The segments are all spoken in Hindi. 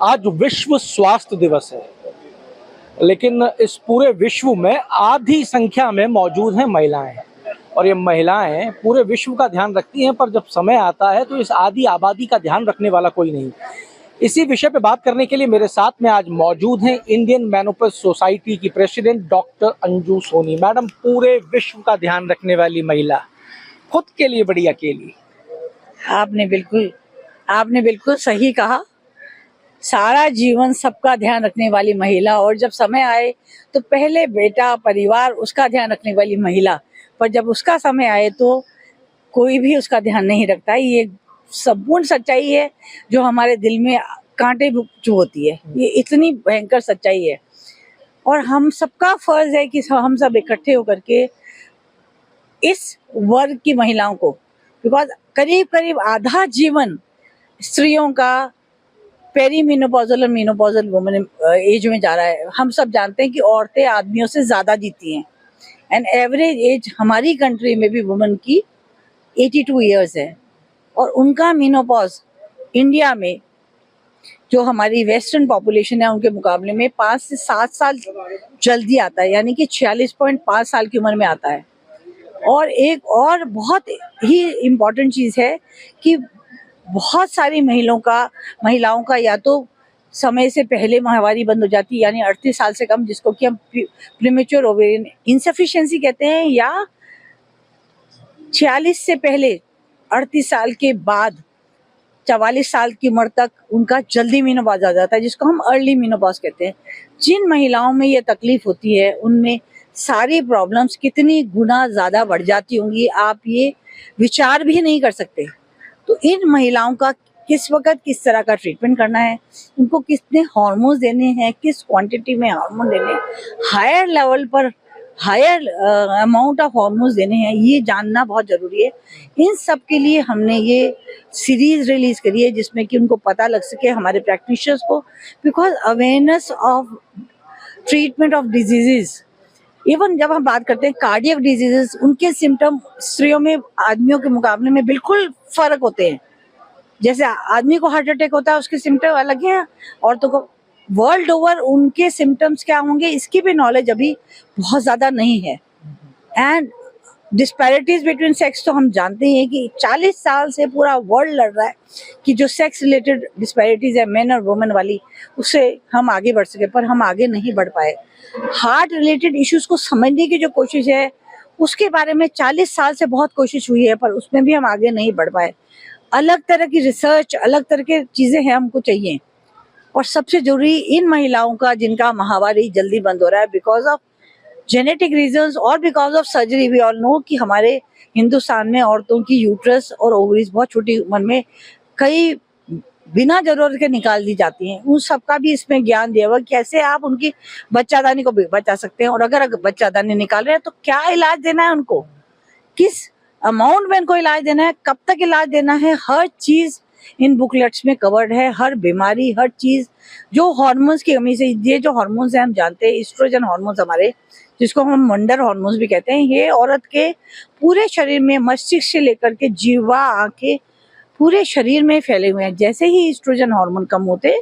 आज विश्व स्वास्थ्य दिवस है, लेकिन इस पूरे विश्व में आधी संख्या में मौजूद हैं महिलाएं। और ये महिलाएं पूरे विश्व का ध्यान रखती हैं, पर जब समय आता है तो इस आधी आबादी का ध्यान रखने वाला कोई नहीं। इसी विषय पे बात करने के लिए मेरे साथ में आज मौजूद हैं इंडियन मेनोपॉज सोसाइटी की president doctor Anju Soni. Madam, पूरे विश्व का ध्यान रखने वाली महिला, खुद के लिए बड़ी अकेली। आपने बिल्कुल सही कहा। सारा जीवन सबका ध्यान रखने वाली महिला, और जब समय आए तो पहले बेटा, परिवार, उसका ध्यान रखने वाली महिला, पर जब उसका समय आए तो कोई भी उसका ध्यान नहीं रखता। ये संपूर्ण सच्चाई है जो हमारे दिल में कांटे चुभोती है। ये इतनी भयंकर सच्चाई है, और हम सबका फर्ज है कि हम सब इकट्ठे होकर के इस वर्ग की महिलाओं को, बिकॉज करीब करीब आधा जीवन स्त्रियों का पेरीमेनोपॉजल और मेनोपॉजल वुमेन एज में जा रहा है। हम सब जानते हैं कि औरतें आदमियों से ज्यादा जीती हैं, एंड एवरेज एज हमारी कंट्री में भी वुमेन की 82 इयर्स है, और उनका मेनोपॉज इंडिया में, जो हमारी वेस्टर्न पॉपुलेशन है, उनके मुकाबले में 5 से 7 साल जल्दी आता है, यानी कि 46.5 साल की उम्र में आता है। और एक और बहुत ही इम्पोर्टेंट चीज है कि बहुत सारी महिलाओं का या तो समय से पहले माहवारी बंद हो जाती है, यानी 38 साल से कम, जिसको कि हम प्रीमेच्योर ओवेरियन इनसफिशिएंसी कहते हैं, या 46 से पहले 38 साल के बाद 44 साल की उम्र तक उनका जल्दी मेनोपॉज आ जाता है, जिसको हम अर्ली मेनोपॉज कहते हैं। जिन महिलाओं में ये तकलीफ होती है उनमें सारी प्रॉब्लम्स कितनी गुना ज्यादा बढ़ जाती होंगी, आप ये विचार भी नहीं कर सकते। तो इन महिलाओं का किस वक्त किस तरह का ट्रीटमेंट करना है, उनको कितने हार्मोन्स देने हैं, किस क्वांटिटी में हार्मोन देने हैं, हायर लेवल पर हायर अमाउंट ऑफ हार्मोन्स देने हैं, ये जानना बहुत जरूरी है। इन सब के लिए हमने ये सीरीज रिलीज करी है, जिसमें कि उनको पता लग सके, हमारे प्रैक्टिशनर्स को, because awareness of treatment of diseases, even जब हम बात करते हैं कार्डियक डिजीजेस, उनके सिम्टम स्त्रियों में आदमियों के मुकाबले में बिल्कुल फर्क होते हैं। जैसे आदमी को हार्ट अटैक होता है, उसके सिम्टम अलग हैं, औरतों को वर्ल्ड ओवर उनके सिम्टम्स क्या होंगे इसकी भी नॉलेज अभी बहुत ज्यादा नहीं है। एंड डिस्पैरिटीज बिटवीन सेक्स तो हम जानते हैं कि 40 साल से पूरा वर्ल्ड लड़ रहा है कि जो सेक्स रिलेटेड डिस्पैरिटीज है मेन और वुमेन वाली, उससे हम आगे बढ़ सके, पर हम आगे नहीं बढ़ पाए। हार्ट रिलेटेड इश्यूज को समझने की जो कोशिश है, उसके बारे में 40 साल से बहुत कोशिश हुई है, पर उसमें भी हम आगे नहीं बढ़ पाए। अलग तरह की रिसर्च, अलग तरह की चीजें हैं, हमको चाहिए। और सबसे जरूरी इन महिलाओं का जिनका माहवारी जल्दी बंद हो रहा है बिकॉज ऑफ जेनेटिक रीजंस और because of surgery, we all know कि हमारे हिंदुस्तान में औरतों की यूट्रस और ओवरीज बहुत छोटी उम्र में कई बिना जरूरत के निकाल दी जाती हैं। उन सबका भी इसमें ज्ञान दिया हुआ कैसे आप उनकी बच्चादानी को भी बचा सकते हैं, और अगर बच्चादानी निकाल रहे हैं तो क्या इलाज देना है उनको, किस अमाउंट में उनको इलाज देना है, कब तक इलाज देना है, हर चीज इन बुकलेट्स में कवर्ड है। हर बीमारी, हर चीज जो हार्मोन्स की कमी से, ये जो हार्मोन्स है हम जानते हैं, एस्ट्रोजन हार्मोन्स हमारे, जिसको हम वंडर हार्मोन्स भी कहते हैं, ये औरत के पूरे शरीर में, मस्तिष्क से लेकर के जीवा, आंखें, पूरे शरीर में फैले हुए हैं। जैसे ही एस्ट्रोजन हार्मोन कम होते,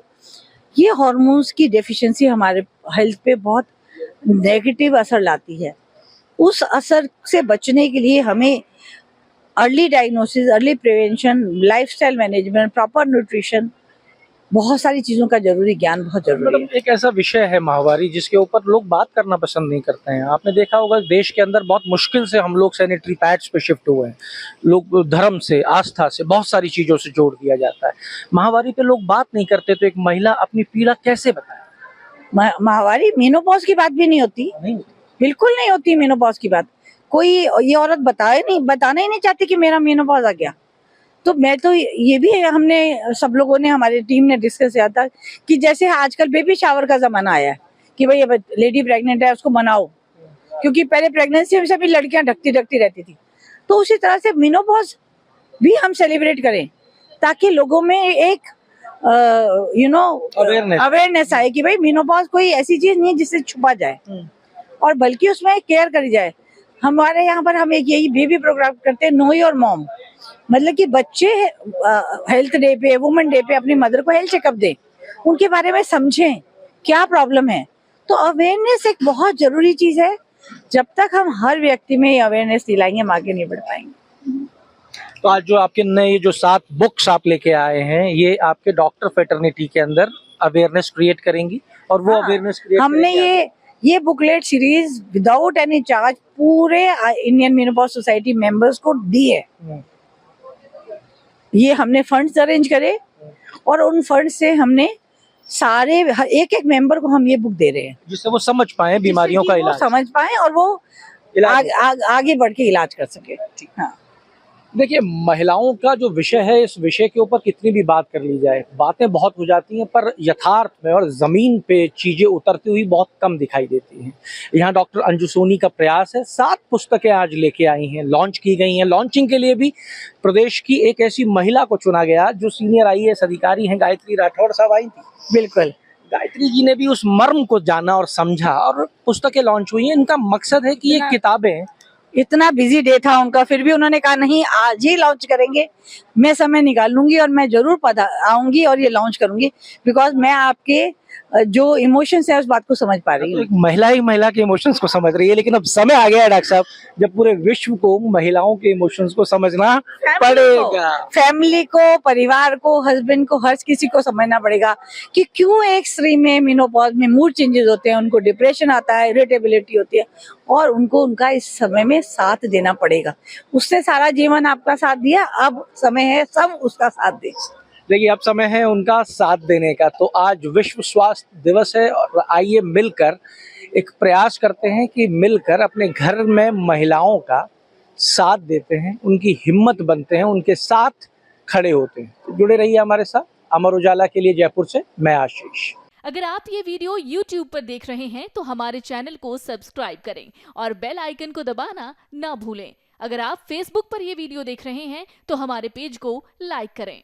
ये हार्मोन्स की डेफिशिएंसी हमारे हेल्थ पे बहुत नेगेटिव असर लाती है। उस असर से बचने के लिए हमें early diagnosis, early prevention, lifestyle management, proper nutrition, बहुत सारी चीजों का जरूरी ज्ञान बहुत जरूरी है। मतलब एक ऐसा विषय है माहवारी जिसके ऊपर लोग बात करना पसंद नहीं करते हैं। आपने देखा होगा देश के अंदर बहुत मुश्किल से हम लोग सैनिटरी पैड्स पे शिफ्ट हुए हैं। लोग धर्म से, आस्था से, बहुत सारी चीजों से जोड़ दिया जाता है। माहवारी पे लोग बात नहीं करते, तो एक महिला अपनी पीड़ा कैसे बताए? माहवारी, मेनोपॉज की बात भी नहीं होती, बिल्कुल नहीं होती मेनोपॉज की बात। कोई ये औरत बताना ही नहीं चाहती कि मेरा मेनोपॉज आ गया। तो मैं तो ये भी हमने सब लोगों ने, हमारी टीम ने डिस्कस किया था कि जैसे आजकल बेबी शावर का जमाना आया है कि भाई लेडी प्रेग्नेंट है उसको मनाओ, क्योंकि पहले प्रेगनेंसी में सभी लड़कियां ढकती रहती थी, तो उसी तरह से मेनोपॉज भी हम सेलिब्रेट करें, ताकि लोगों में एक अवेयरनेस आए कि भाई मेनोपॉज कोई ऐसी चीज नहीं है जिससे छुपा जाए, और बल्कि उसमें केयर करी जाए। हमारे यहाँ पर हम एक यही बेबी प्रोग्राम करते हैं, नो योर मॉम, मतलब कि बच्चे हेल्थ डे पे, वुमेन डे पे अपनी मदर को हेल्थ चेकअप दें, उनके बारे में समझें क्या प्रॉब्लम है। तो अवेयरनेस एक बहुत जरूरी चीज है। जब तक हम हर व्यक्ति में अवेयरनेस दिलाएंगे हम आगे नहीं बढ़ पाएंगे। तो आज जो आपके नए जो 7 बुक्स आप लेके आए हैं, ये आपके डॉक्टर फेटर्निटी के अंदर अवेयरनेस क्रिएट करेंगी और वो हाँ, अवेयरनेस क्रिएट हमने ये booklet series without any charge पूरे इंडियन मेनोपॉज सोसाइटी मेंबर्स को दी है। ये हमने फंड्स अरेंज करे और उन फंड से हमने सारे एक एक मेंबर को हम ये बुक दे रहे हैं, जिससे वो समझ पाए बीमारियों का जिससे कि वो इलाज। समझ पाए और वो आगे बढ़ के इलाज कर सके। हाँ। देखिए, महिलाओं का जो विषय है, इस विषय के ऊपर कितनी भी बात कर ली जाए, बातें बहुत हो जाती हैं, पर यथार्थ में और जमीन पे चीजें उतरती हुई बहुत कम दिखाई देती हैं। यहाँ डॉक्टर अंजू सोनी का प्रयास है, 7 पुस्तकें आज लेके आई हैं, लॉन्च की गई हैं। लॉन्चिंग के लिए भी प्रदेश की एक ऐसी महिला को चुना गया जो सीनियर IAS अधिकारी हैं, गायत्री राठौड़ साहब आई थी। बिल्कुल, गायत्री जी ने भी उस मर्म को जाना और समझा और पुस्तकें लॉन्च हुई हैं। इनका मकसद है कि ये किताबें, इतना बिजी डे था उनका, फिर भी उन्होंने कहा नहीं आज ही लॉन्च करेंगे, मैं समय निकाल लूंगी और मैं जरूर आऊंगी और ये लॉन्च करूंगी, बिकॉज मैं आपके जो इमोशंस है उस बात को समझ पा रही हूँ। एक महिला ही महिला के इमोशंस को समझ रही है, लेकिन अब समय आ गया है डॉक्टर साहब जब पूरे विश्व को महिलाओं के इमोशंस को समझना पड़ेगा। फैमिली को, परिवार को, हस्बैंड को, हर किसी को समझना पड़ेगा कि क्यों एक स्त्री में मेनोपॉज में मूड चेंजेस होते हैं, उनको डिप्रेशन आता है, इरिटेबिलिटी होती है और उनको उनका इस समय में साथ देना पड़ेगा। उसने सारा जीवन आपका साथ दिया, अब समय है सब उसका साथ दें। देखिए, अब समय है उनका साथ देने का। तो आज विश्व स्वास्थ्य दिवस है और आइए मिलकर एक प्रयास करते हैं कि मिलकर अपने घर में महिलाओं का साथ देते हैं, उनकी हिम्मत बनते हैं, उनके साथ खड़े होते हैं। तो जुड़े रहिए हमारे साथ। अमर उजाला के लिए जयपुर से मैं आशीष। अगर आप ये वीडियो YouTube पर देख रहे हैं तो हमारे चैनल को सब्सक्राइब करें और बेल आइकन को दबाना ना भूलें। अगर आप Facebook पर ये वीडियो देख रहे हैं तो हमारे पेज को लाइक करें।